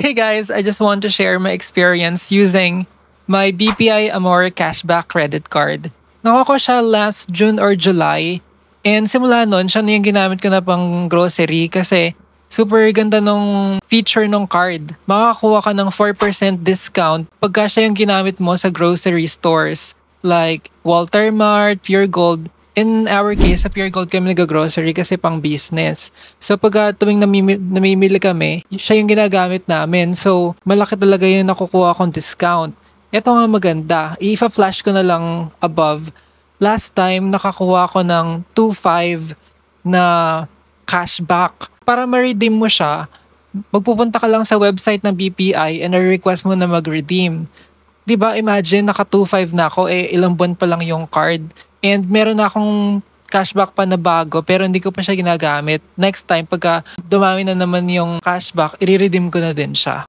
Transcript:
Hey guys, I just want to share my experience using my BPI Amore Cashback Credit Card. Nakuha ko siya last June or July. And simula nun, siya na yung ginamit ko na pang grocery kasi super ganda nung feature ng card. Makakakuha ka ng 4% discount pagka siya yung ginamit mo sa grocery stores like Walter Mart, Pure Gold. In our case, sa Pure Gold kami nag-grocery kasi pang business. So pag tuwing namimili kami, siya yung ginagamit namin. So malaki talaga yung nakukuha kong discount. Ito nga maganda. I-flash ko na lang above. Last time, nakakuha ko ng 2.5 na cashback. Para ma-redeem mo siya, magpupunta ka lang sa website ng BPI and request mo na mag-redeem. 'Di ba? Imagine naka 2.5 na ako, ilang buwan pa lang yung card. And meron na akong cashback pa na bago pero hindi ko pa siya ginagamit. Next time, pagka dumami na naman yung cashback, i-redeem ko na din siya.